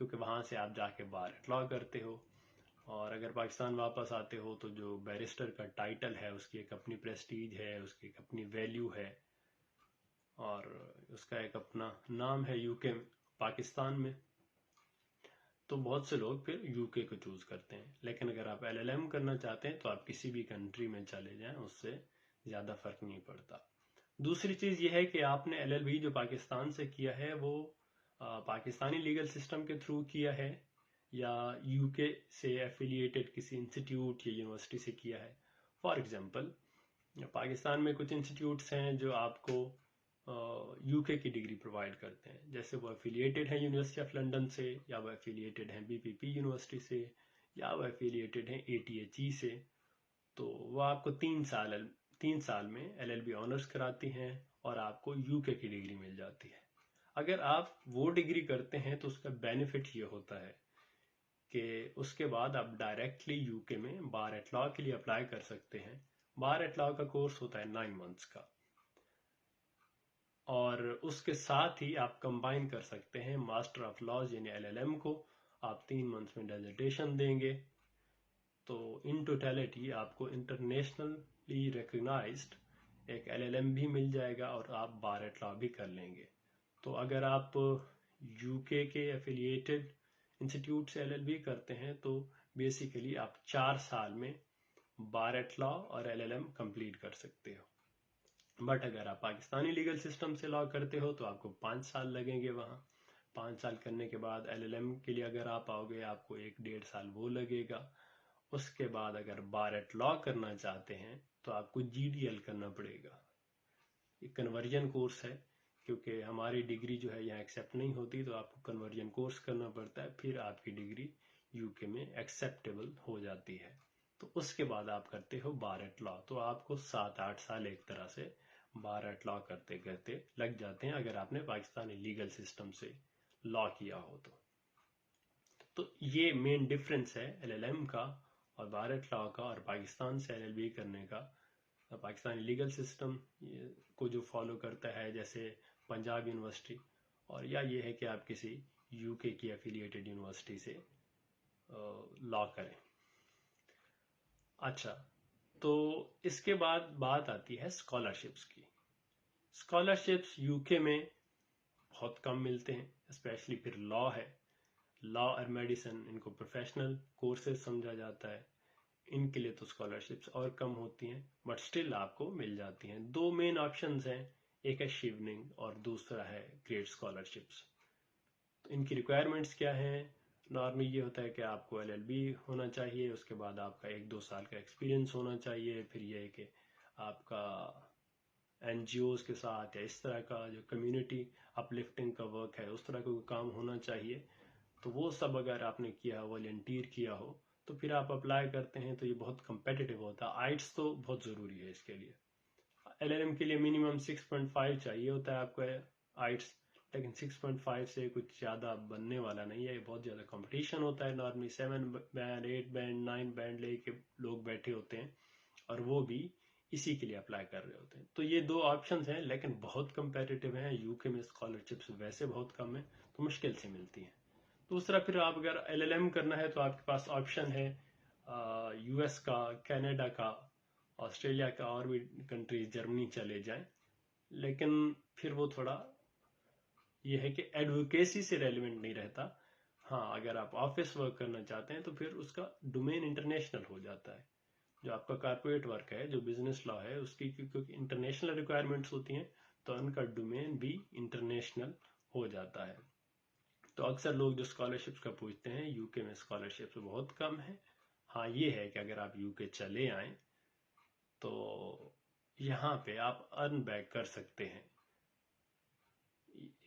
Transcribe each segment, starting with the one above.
کیونکہ وہاں سے آپ جا کے بار ایٹ لا کرتے ہو، اور اگر پاکستان واپس آتے ہو تو جو بیرسٹر کا ٹائٹل ہے اس کی ایک اپنی پریسٹیج ہے، اس کی ایک اپنی ویلیو ہے، اور اس کا ایک اپنا نام ہے یو کے پاکستان میں. تو بہت سے لوگ پھر یو کے کو چوز کرتے ہیں. لیکن اگر آپ ایل ایل ایم کرنا چاہتے ہیں تو آپ کسی بھی کنٹری میں چلے جائیں، اس سے زیادہ فرق نہیں پڑتا. دوسری چیز یہ ہے کہ آپ نے ایل ایل بی جو پاکستان سے کیا ہے وہ پاکستانی لیگل سسٹم کے تھرو کیا ہے یا یو کے سے ایفیلیٹڈ کسی انسٹیٹیوٹ یا یونیورسٹی سے کیا ہے. فار ایگزامپل پاکستان میں کچھ انسٹیٹیوٹس ہیں جو آپ کو یو کے کی ڈگری پرووائڈ کرتے ہیں، جیسے وہ ایفیلیٹڈ ہیں یونیورسٹی آف لنڈن سے، یا وہ ایفیلیٹڈ ہیں بی پی پی یونیورسٹی سے، یا وہ ایفیلیٹڈ ہیں اے ٹی ایچ ای سے. تو وہ آپ کو 3 سال میں ایل ایل بی آنرز کراتی ہیں اور آپ کو یو کے کی ڈگری مل جاتی ہے. اگر آپ وہ ڈگری کرتے ہیں تو اس کا بینیفٹ یہ ہوتا ہے کہ اس کے بعد آپ ڈائریکٹلی یو کے میں بار ایٹ لا کے لیے اپلائی کر سکتے ہیں. بار ایٹ لا کا کورس ہوتا ہے 9 months کا، اور اس کے ساتھ ہی آپ کمبائن کر سکتے ہیں ماسٹر آف لاز یعنی ایل ایل ایم کو. آپ 3 months میں ڈیزرٹیشن دیں گے تو ان ٹوٹیلٹی آپ کو انٹرنیشنلی ریکگنائزڈ ایک ایل ایل ایم بھی مل جائے گا اور آپ بار ایٹ لا بھی کر لیں گے. تو اگر آپ یو کے ایفیلیٹڈ انسٹیٹیوٹ سے ایل ایل بی کرتے ہیں تو بیسیکلی آپ 4 سال میں بار ایٹ لا اور ایل ایل ایم کمپلیٹ کر سکتے ہو. بٹ اگر آپ پاکستانی لیگل سسٹم سے لا کرتے ہو تو آپ کو 5 سال لگیں گے وہاں. 5 سال کرنے کے بعد ایل ایل ایم کے لیے اگر آپ آؤ گے آپ کو 1-1.5 سال وہ لگے گا. اس کے بعد اگر بار ایٹ لا کرنا چاہتے ہیں تو آپ کو جی ڈی ایل کرنا پڑے گا. یہ کنورژن کورس ہے، کیونکہ ہماری ڈگری جو ہے یہاں ایکسیپٹ نہیں ہوتی تو آپ کو کنورژن کورس کرنا پڑتا ہے، پھر آپ کی ڈگری یو کے میں ایکسیپٹیبل ہو جاتی ہے. تو اس کے بعد آپ کرتے ہو بار ایٹ لا. تو آپ کو 7-8 سال ایک طرح سے بار ایٹ لا کرتے کرتے لگ جاتے ہیں اگر آپ نے پاکستانی لیگل سسٹم سے لا کیا ہو تو. تو یہ مین ڈفرینس ہے ایل ایل ایم کا اور بار ایٹ لا کا، اور پاکستان سے ایل ایل بی کرنے کا. پاکستانی لیگل سسٹم کو جو فالو کرتا ہے جیسے پنجاب یونیورسٹی، اور یا یہ ہے کہ آپ کسی یو کے کی ایفیلیٹڈ یونیورسٹی سے لا کریں. اچھا، تو اس کے بعد بات آتی ہے اسکالرشپس کی. اسکالرشپس یو کے میں بہت کم ملتے ہیں، اسپیشلی پھر لا ہے. لا اور میڈیسن ان کو پروفیشنل کورسز سمجھا جاتا ہے، ان کے لیے تو اسکالرشپس اور کم ہوتی ہیں، بٹ سٹل آپ کو مل جاتی ہیں. 2 مین آپشنز ہیں، ایک ہے شیوننگ اور دوسرا ہے گریڈ اسکالرشپس. تو ان کی ریکوائرمنٹس کیا ہیں؟ نارملی یہ ہوتا ہے کہ آپ کو ایل ایل بی ہونا چاہیے، اس کے بعد آپ کا 1-2 سال کا ایکسپیرینس ہونا چاہیے، پھر یہ ہے کہ آپ کا این جی اوز کے ساتھ یا اس طرح کا جو کمیونٹی اپ لفٹنگ کا ورک ہے اس طرح کا کام ہونا چاہیے. تو وہ سب اگر آپ نے کیا ہو، والنٹیئر کیا ہو، تو پھر آپ اپلائی کرتے ہیں. تو یہ بہت کمپیٹیٹیو ہوتا ہے. آئٹس تو بہت ضروری ہے اس کے لیے. ایل ایل ایم کے لیے منیمم 6.5 چاہیے ہوتا ہے آپ کو آئٹس، لیکن 6.5 سے کچھ زیادہ بننے والا نہیں ہے. بہت زیادہ کمپٹیشن ہوتا ہے. نارملی 7 بینڈ 8 بینڈ 9 بینڈ لے کے لوگ بیٹھے ہوتے ہیں اور وہ بھی اسی کے لیے اپلائی کر رہے ہوتے ہیں. تو یہ 2 آپشنز ہیں، لیکن بہت کمپیٹیٹیو ہیں. یو کے میں اسکالرشپس ویسے بہت کم ہیں تو مشکل سے ملتی ہیں. دوسرا پھر آپ اگر ایل ایل ایم کرنا ہے تو آپ کے پاس آپشن ہے یو ایس کا، کینیڈا کا، آسٹریلیا کا، اور بھی کنٹریز، جرمنی چلے جائیں. لیکن پھر وہ تھوڑا یہ ہے کہ ایڈوکیسی سے ریلیونٹ نہیں رہتا. ہاں، اگر آپ آفس ورک کرنا چاہتے ہیں تو پھر اس کا ڈومین انٹرنیشنل ہو جاتا ہے. جو آپ کا کارپوریٹ ورک ہے، جو بزنس لا ہے، اس کی کیونکہ انٹرنیشنل ریکوائرمنٹس ہوتی ہیں تو ان کا ڈومین بھی انٹرنیشنل ہو جاتا ہے. تو اکثر لوگ جو اسکالرشپس کا پوچھتے ہیں، یو کے میں اسکالرشپس بہت کم ہیں. ہاں یہ ہے کہ اگر آپ یو کے چلے آئیں تو یہاں پہ آپ ارن بیک کر سکتے ہیں،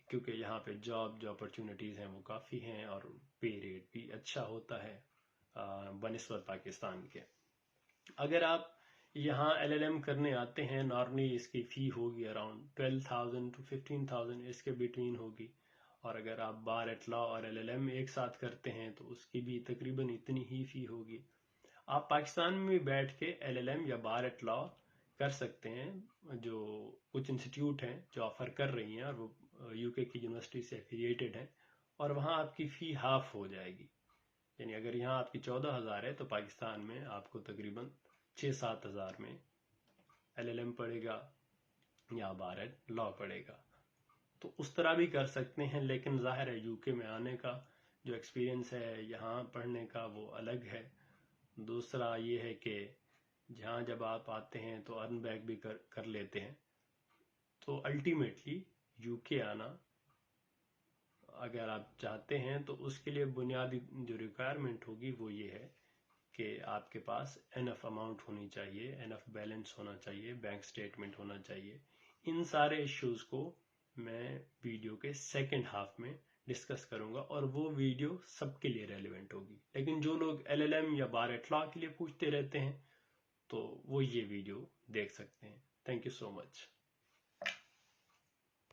کیونکہ یہاں پہ جاب جو اپرچونٹیز ہیں وہ کافی ہیں اور پے ریٹ بھی اچھا ہوتا ہے بنسبت پاکستان کے. اگر آپ یہاں ایل ایل ایم کرنے آتے ہیں، نارملی اس کی فی ہوگی اراؤنڈ 12,000 to 15,000 اس کے بٹوین ہوگی. اور اگر آپ بار ایٹ لا اور ایل ایل ایم ایک ساتھ کرتے ہیں تو اس کی بھی تقریباً اتنی ہی فی ہوگی. آپ پاکستان میں بیٹھ کے ایل ایل ایم یا بار ایٹ لا کر سکتے ہیں. جو کچھ انسٹیٹیوٹ ہیں جو آفر کر رہی ہیں اور وہ یو کے کی یونیورسٹی سے ایفیلیٹڈ ہیں، اور وہاں آپ کی فی ہاف ہو جائے گی. یعنی اگر یہاں آپ کی 14,000 ہے تو پاکستان میں آپ کو تقریباً 6-7 ہزار میں LLM پڑے گا یا بار لا پڑے گا. تو اس طرح بھی کر سکتے ہیں، لیکن ظاہر ہے UK میں آنے کا جو ایکسپیرینس ہے یہاں پڑھنے کا وہ الگ ہے. دوسرا یہ ہے کہ جہاں جب آپ آتے ہیں تو ارن بیک بھی کر لیتے ہیں. تو الٹیمیٹلی UK آنا اگر آپ چاہتے ہیں تو اس کے لیے بنیادی جو ریکوائرمنٹ ہوگی وہ یہ ہے کہ آپ کے پاس انف اماؤنٹ ہونی چاہیے، انف بیلنس ہونا چاہیے، بینک سٹیٹمنٹ ہونا چاہیے. ان سارے ایشوز کو میں ویڈیو کے سیکنڈ ہاف میں ڈسکس کروں گا، اور وہ ویڈیو سب کے لیے ریلیونٹ ہوگی. لیکن جو لوگ LLM یا بار ایٹ لا کے لیے پوچھتے رہتے ہیں تو وہ یہ ویڈیو دیکھ سکتے ہیں. Thank you so much.